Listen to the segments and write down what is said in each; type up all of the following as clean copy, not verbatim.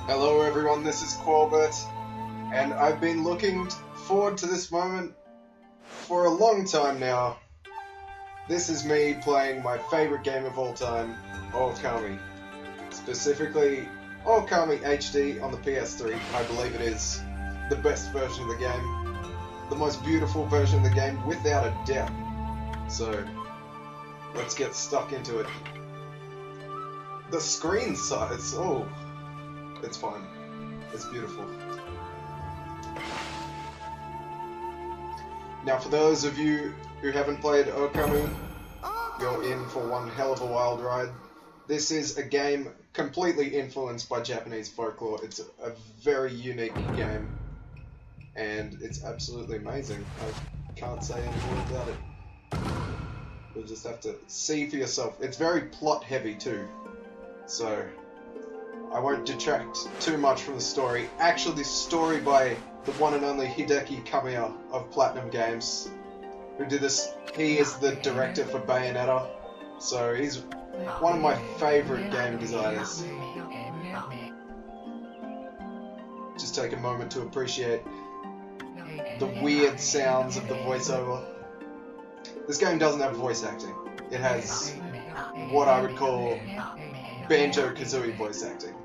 Hello everyone, this is Qualbert, and I've been looking forward to this moment for a long time now. This is me playing my favorite game of all time, Ōkami. Specifically, Ōkami HD on the PS3. I believe it is the best version of the game. The most beautiful version of the game, without a doubt. So, let's get stuck into it. The screen size, oh, it's fine. It's beautiful. Now, for those of you who haven't played Ōkami, you're in for one hell of a wild ride. This is a game completely influenced by Japanese folklore. It's a very unique game, and it's absolutely amazing. I can't say any more about it. You'll just have to see for yourself. It's very plot heavy too, so I won't detract too much from the story. Actually, the story by the one and only Hideki Kamiya of Platinum Games, who did this. He is the director for Bayonetta, so he's one of my favourite game designers. Just take a moment to appreciate the weird sounds of the voiceover. This game doesn't have voice acting. It has what I would call Banjo-Kazooie voice acting,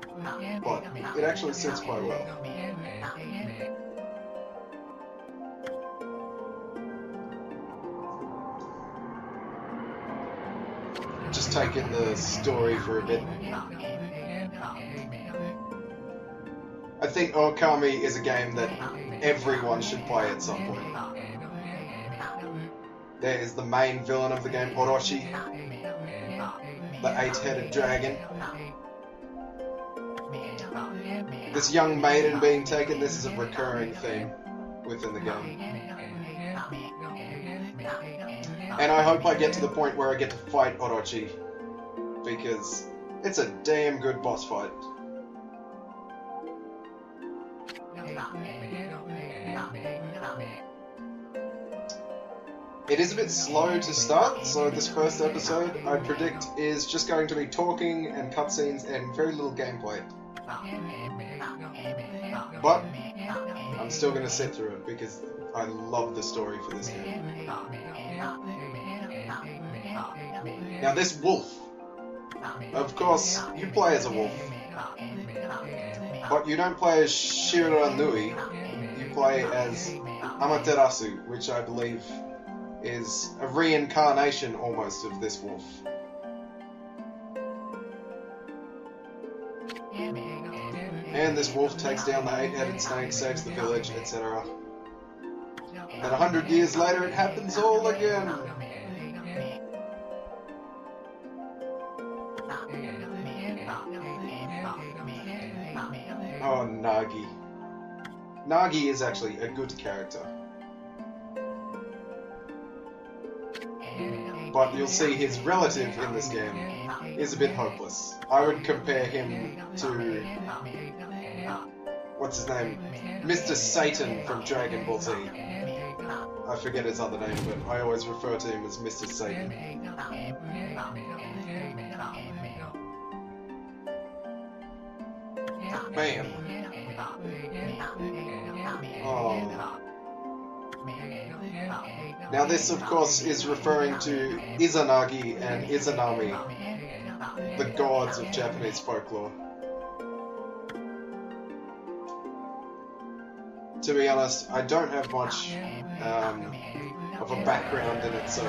but it actually suits quite well. Just take in the story for a bit. I think Ōkami is a game that everyone should play at some point. There is the main villain of the game, Orochi, the eight-headed dragon. This young maiden being taken, this is a recurring theme within the game. And I hope I get to the point where I get to fight Orochi, because it's a damn good boss fight. It is a bit slow to start, so this first episode, I predict, is just going to be talking and cutscenes and very little gameplay. But I'm still going to sit through it because I love the story for this game. Now this wolf, of course, you play as a wolf, but you don't play as Shiranui, you play as Amaterasu, which I believe is a reincarnation almost of this wolf. And this wolf takes down the eight-headed snake, saves the village, etc. And 100 years later it happens all again! Oh, Nagi. Nagi is actually a good character. But you'll see his relative in this game is a bit hopeless. I would compare him to, what's his name? Mr. Satan from Dragon Ball Z. I forget his other name, but I always refer to him as Mr. Satan. Bam! Oh. Now this, of course, is referring to Izanagi and Izanami, the gods of Japanese folklore. To be honest, I don't have much of a background in it, so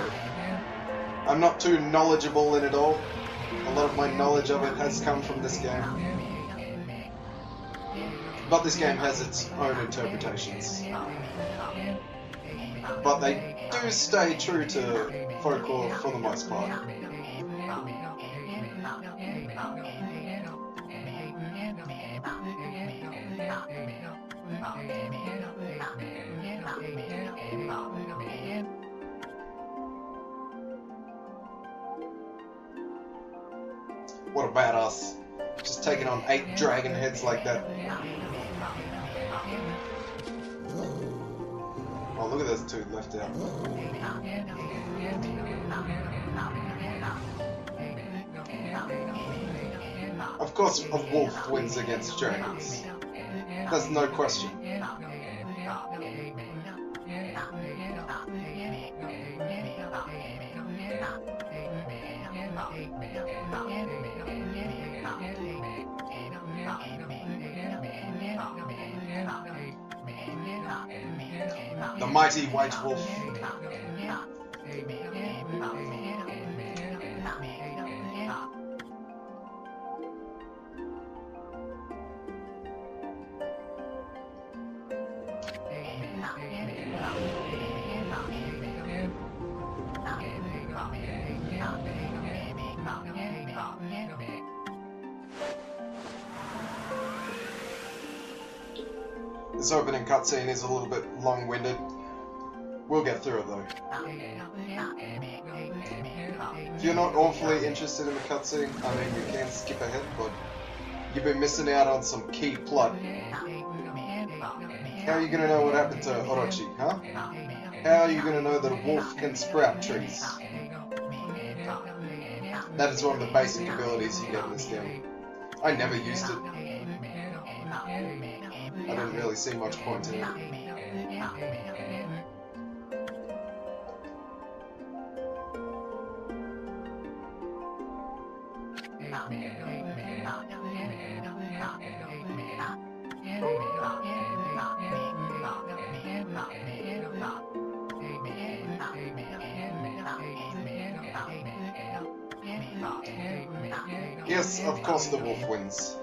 I'm not too knowledgeable in it all. A lot of my knowledge of it has come from this game. But this game has its own interpretations. But they do stay true to folklore for the most part. What a badass. Just taking on 8 dragon heads like that. Oh, look at those 2 left out. Of course, a wolf wins against dragons. There's no question. The mighty white wolf. This opening cutscene is a little bit long-winded. We'll get through it though. If you're not awfully interested in the cutscene, I mean, you can skip ahead, but you've been missing out on some key plot. How are you gonna know what happened to Orochi, huh? How are you gonna know that a wolf can sprout trees? That is one of the basic abilities you get in this game. I never used it. I didn't really see much point in it. Yes, of course the wolf wins.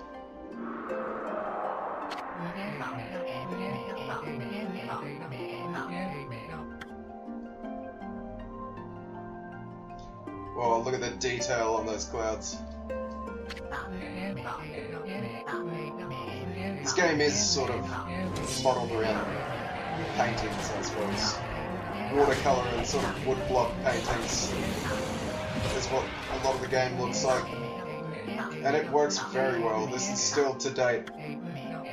Whoa, look at the detail on those clouds. This game is sort of modelled around paintings, I suppose. Watercolour and sort of woodblock paintings is what a lot of the game looks like. And it works very well. This is still, to date,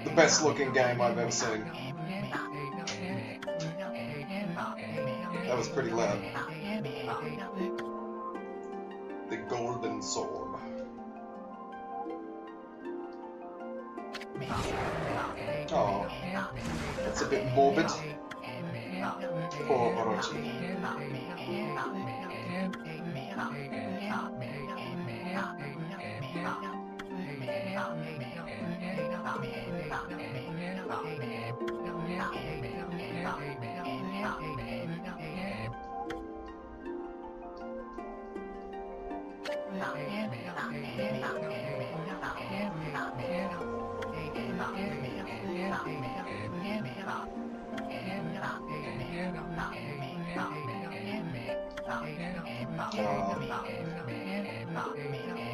the best looking game I've ever seen. That was pretty loud. The golden sword. Oh, that's a bit morbid. Poor Orochi.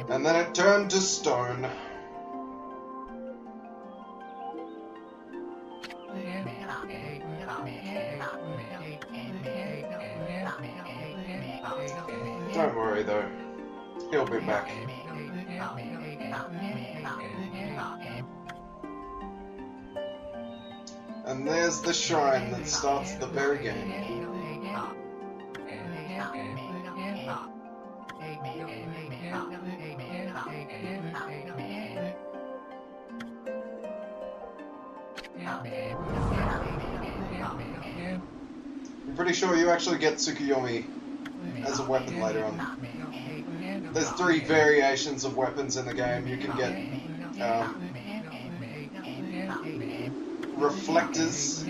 And then it turned to stone. Don't worry though, he'll be back. And there's the shrine that starts the very game. I'm pretty sure you actually get Tsukuyomi as a weapon later on. There's 3 variations of weapons in the game. You can get reflectors,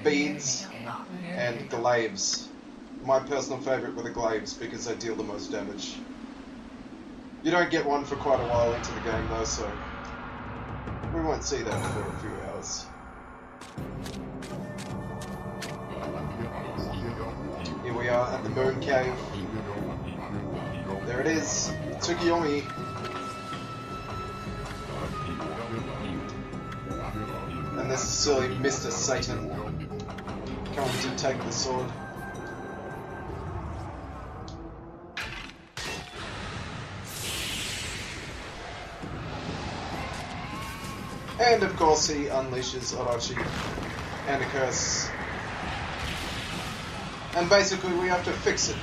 beads, and glaives. My personal favourite were the glaives because they deal the most damage. You don't get one for quite a while into the game though, so we won't see that for a few hours. Here we are at the Moon Cave. There it is, Tsukuyomi. And this is silly Mr. Satan coming to take the sword. And of course he unleashes Orochi and a curse. And basically we have to fix it.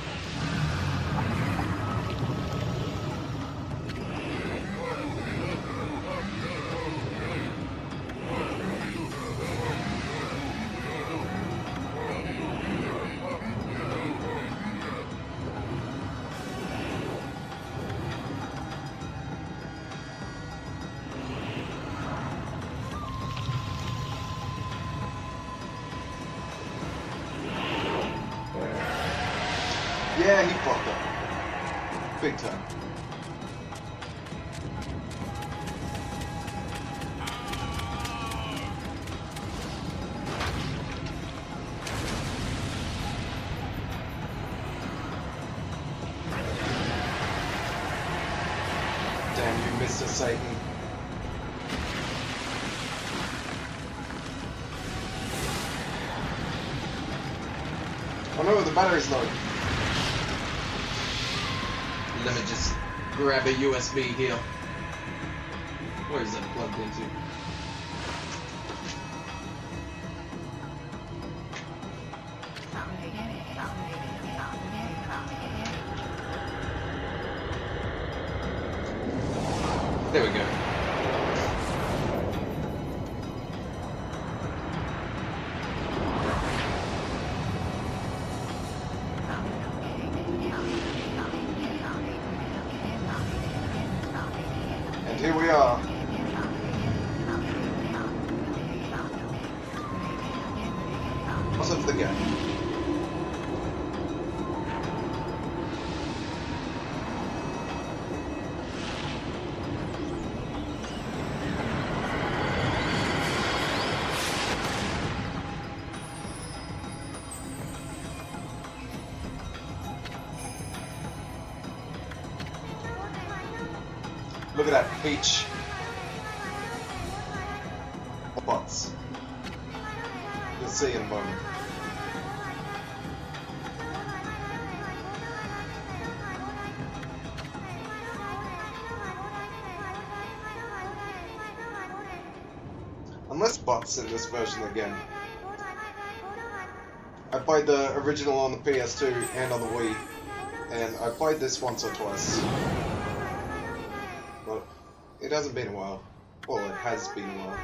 big time. Damn you, Mr. Satan. Oh no, the battery's low. Let me just grab a USB here. Where is that plugged into? There we go. And here we are. What's up the game? Look at that peach. Bots. You'll see in a moment. Unless bots in this version again. I played the original on the PS2 and on the Wii, and I played this once or twice. But it hasn't been a while. Well, it has been a while.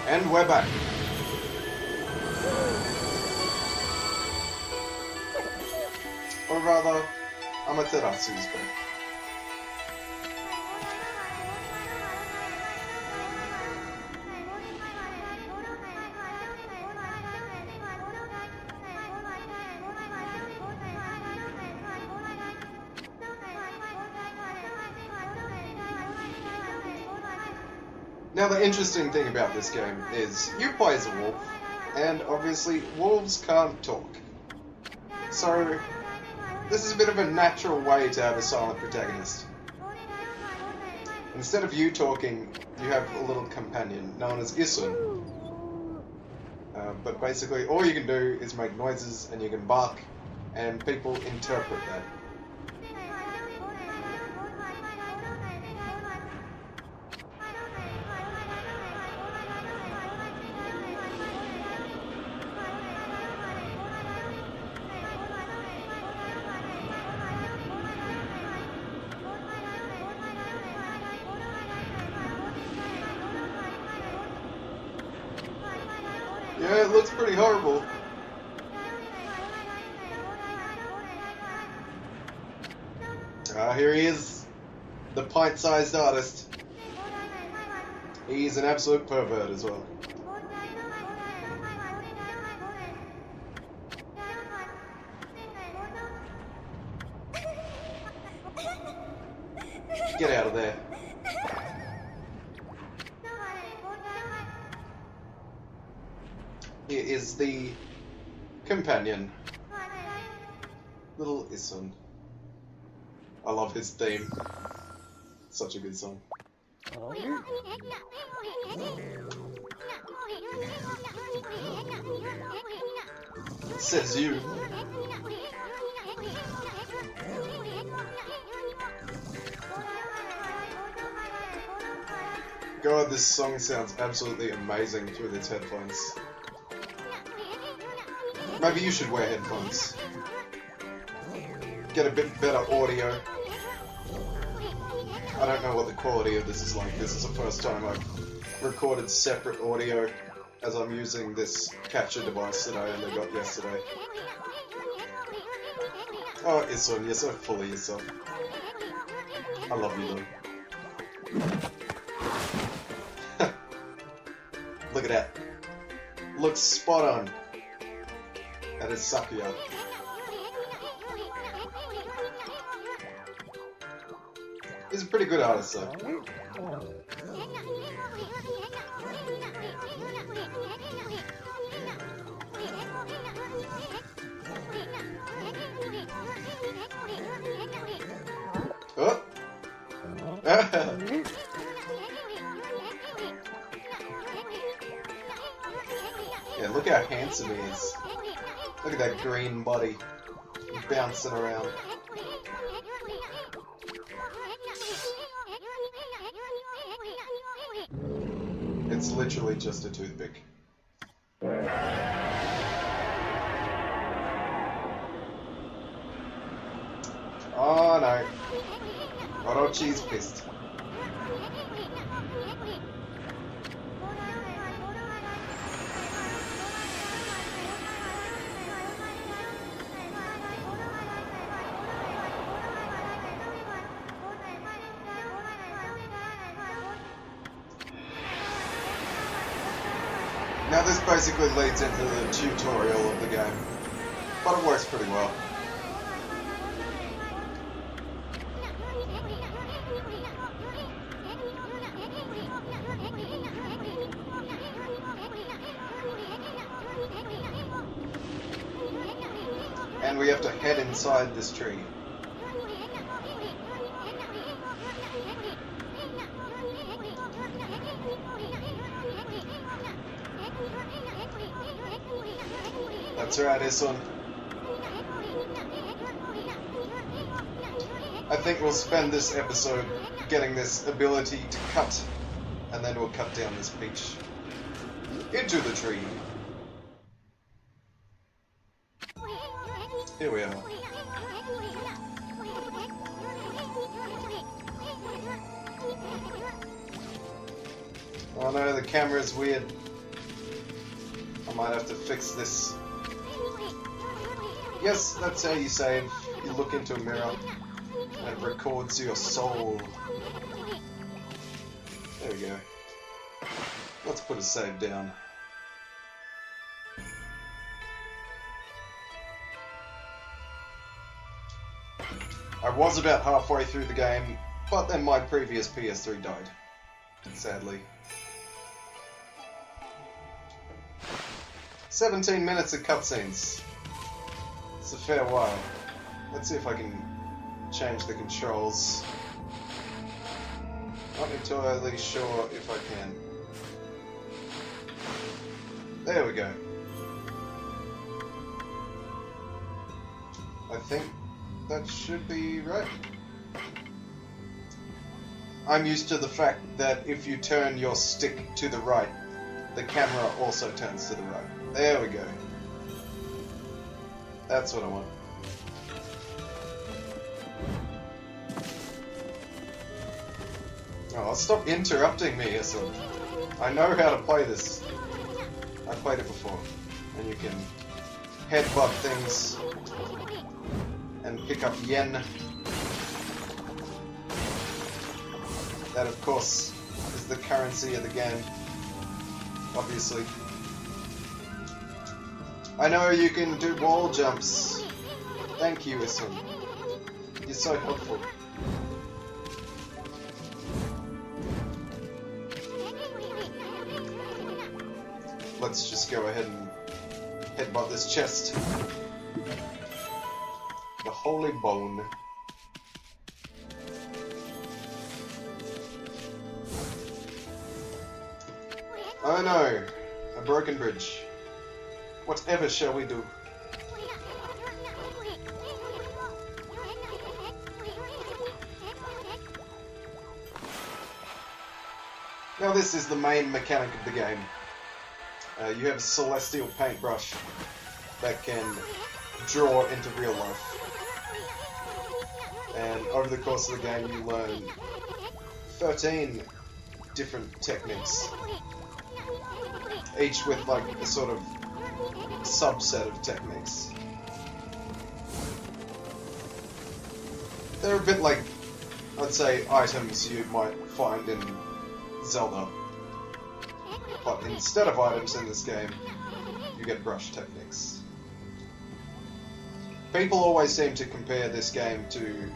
And we're back. Or rather, Amaterasu's back. Now the interesting thing about this game is you play as a wolf, and obviously wolves can't talk. So this is a bit of a natural way to have a silent protagonist. Instead of you talking, you have a little companion known as Isun. But basically all you can do is make noises and you can bark, and people interpret that. Yeah, it looks pretty horrible. Here he is, the pint-sized artist. He's an absolute pervert as well. Get out of there. Here is the companion, little Isun. I love his theme. Such a good song. Says you. God, this song sounds absolutely amazing through these headphones. Maybe you should wear headphones. Get a bit better audio. I don't know what the quality of this is like. This is the first time I've recorded separate audio as I'm using this capture device that I only got yesterday. Oh, Isun, you're so full of yourself. I love you though. Look at that. Looks spot on. That is Sakuya. He's a pretty good artist though. Oh. Yeah, look how handsome he is. Look at that green body bouncing around. It's literally just a toothpick. Oh no. Orochi's pissed. Now this basically leads into the tutorial of the game, but it works pretty well. And we have to head inside this tree. That's right, this one. I think we'll spend this episode getting this ability to cut, and then we'll cut down this peach into the tree. Here we are. Oh no, the camera's weird. I might have to fix this. Yes, that's how you save. You look into a mirror and it records your soul. There we go. Let's put a save down. I was about halfway through the game, but then my previous PS3 died. Sadly. 17 minutes of cutscenes. It's a fair while. Let's see if I can change the controls. Not entirely sure if I can. There we go. I think that should be right. I'm used to the fact that if you turn your stick to the right, the camera also turns to the right. There we go. That's what I want. Oh, stop interrupting me, Issa. I know how to play this. I played it before. And you can headbutt things and pick up yen. That, of course, is the currency of the game. Obviously. I know you can do wall jumps. Thank you, Isum. You're so helpful. Let's just go ahead and headbutt this chest. The holy bone. Oh no, a broken bridge. Whatever shall we do? Now this is the main mechanic of the game. You have a celestial paintbrush that can draw into real life. And over the course of the game you learn 13 different techniques. Each with like a sort of subset of techniques. They're a bit like I'd say items you might find in Zelda. But instead of items in this game, you get brush techniques. People always seem to compare this game to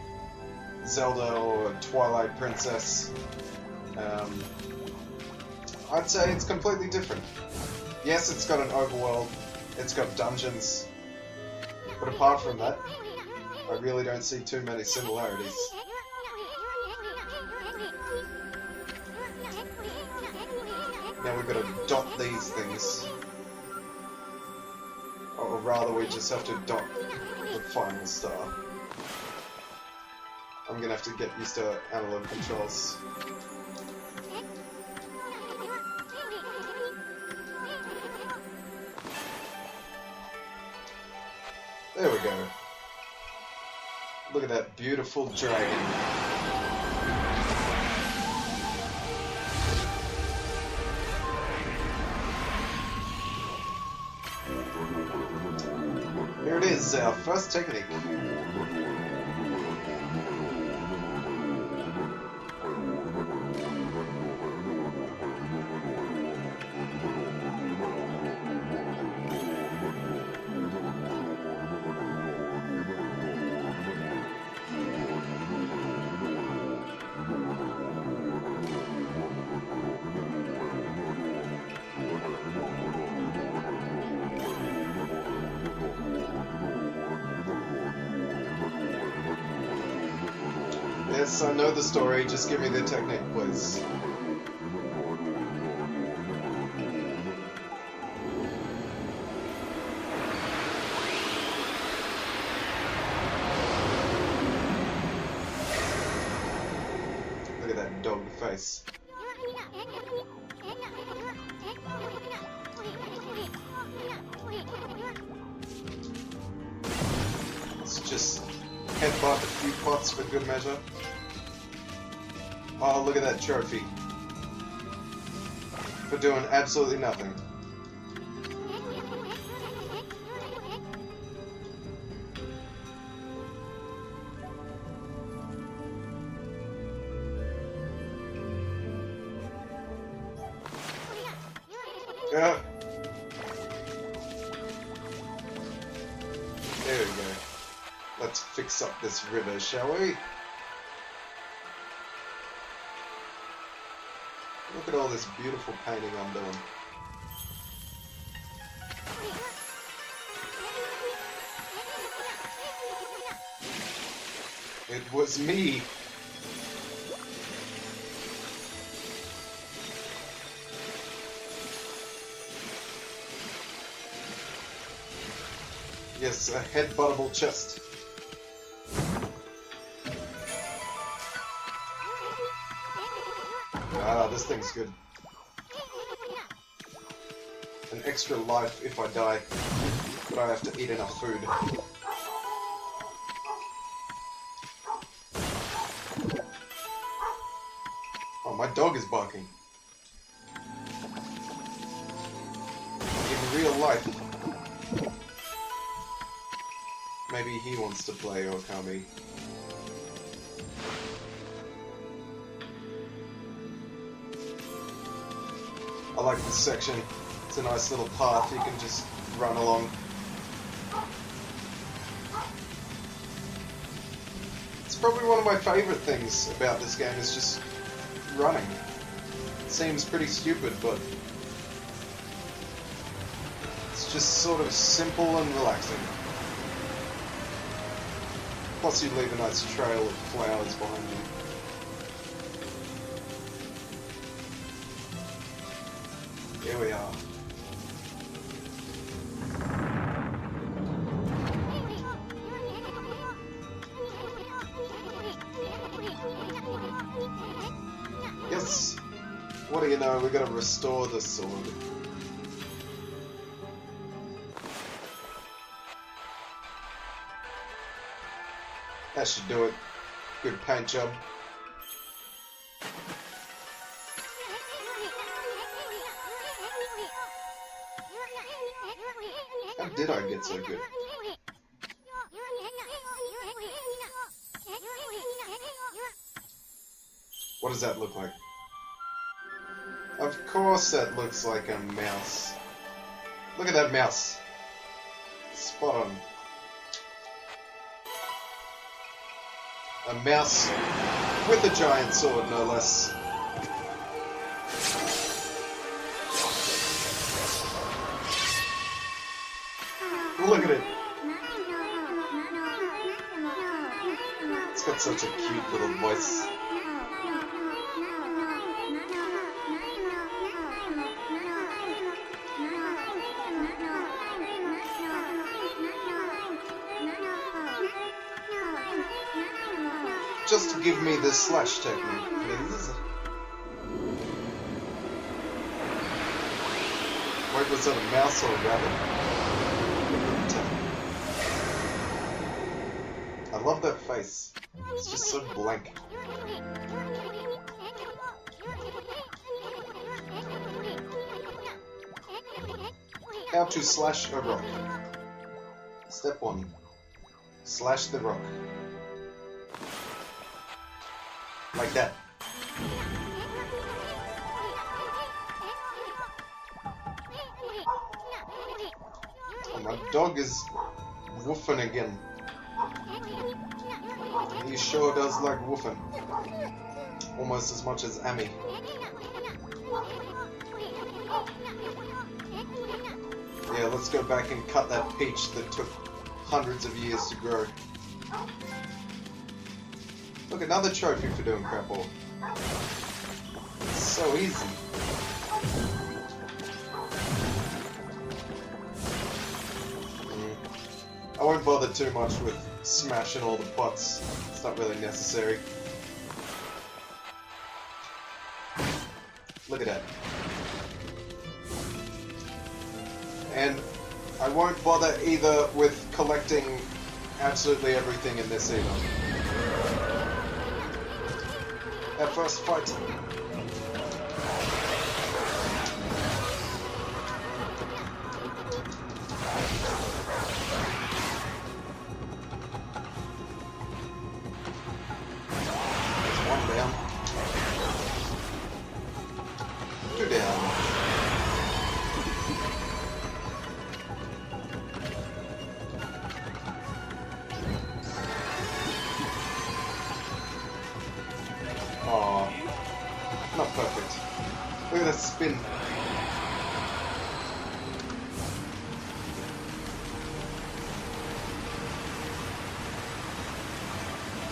Zelda or Twilight Princess. I'd say it's completely different. Yes, it's got an overworld, it's got dungeons, but apart from that, I really don't see too many similarities. Now we've got to dot these things. Or rather, we just have to dot the final star. I'm gonna have to get used to analog controls. There we go. Look at that beautiful dragon. Here it is, our first technique. Yes, I know the story, just give me the technique, please. Look at that dog face. Let's just headbutt a few pots for good measure. Oh, look at that trophy. For doing absolutely nothing. Yeah. There we go. Let's fix up this river, shall we? Look at all this beautiful painting I'm doing. It was me. Yes, a headbuttable chest. Ah, this thing's good. An extra life if I die, but I have to eat enough food. Oh, my dog is barking. In real life. Maybe he wants to play Ōkami. I like this section. It's a nice little path you can just run along. It's probably one of my favorite things about this game is just running. It seems pretty stupid, but it's just sort of simple and relaxing. Plus you leave a nice trail of flowers behind you. Here we are. Yes! What do you know, we're gonna restore the sword. That should do it. Good paint job. How did I get so good? What does that look like? Of course that looks like a mouse. Look at that mouse. Spot on. A mouse with a giant sword, no less. Look at it. It's got such a cute little voice. Just give me the slash technique, please. Wait, was that a mouse or a rabbit? I love that face. It's just so blank. How to slash a rock. Step 1. Slash the rock. Like that. Oh, my dog is woofing again. He sure does like woofing. Almost as much as Amy. Yeah, let's go back and cut that peach that took hundreds of years to grow. Look, another trophy for doing crap all. It's so easy. I won't bother too much with smashing all the pots. It's not really necessary. Look at that. And I won't bother either with collecting absolutely everything in this either. Our first fight. There's one down. 2 down. Aw, not perfect. Look at that spin.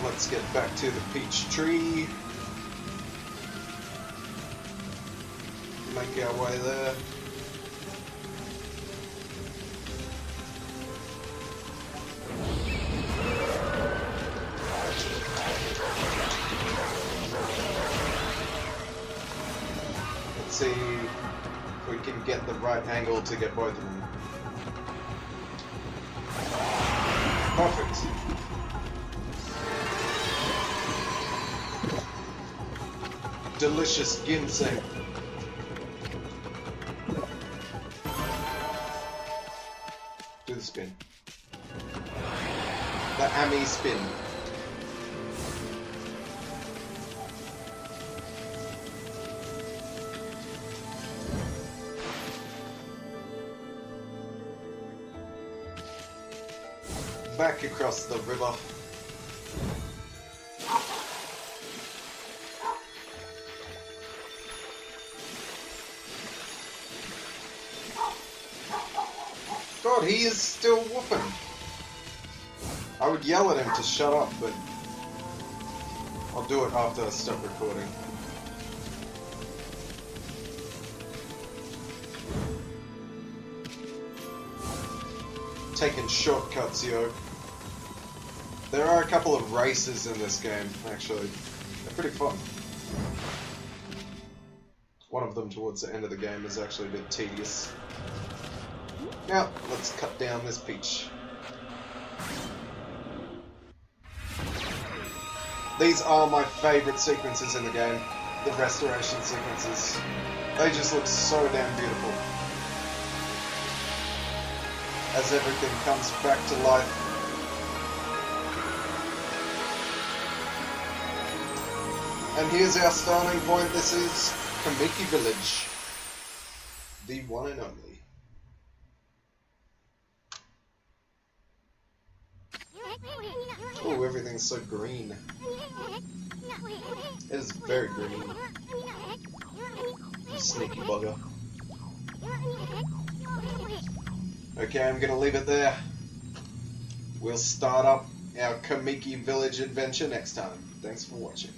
Let's get back to the peach tree. Make our way there. Let's see if we can get the right angle to get both of them. Perfect. Delicious ginseng. Do the spin. The Amy spin. Back across the river. God, he is still whooping. I would yell at him to shut up, but I'll do it after I stop recording. Taking shortcuts, yo. There are a couple of races in this game, actually. They're pretty fun. One of them towards the end of the game is actually a bit tedious. Now, let's cut down this peach. These are my favourite sequences in the game, the restoration sequences. They just look so damn beautiful. As everything comes back to life. And here's our starting point. This is Kamiki Village. The one and only. Oh, everything's so green. It is very green. You sneaky bugger. Okay, I'm gonna leave it there. We'll start up our Kamiki Village adventure next time. Thanks for watching.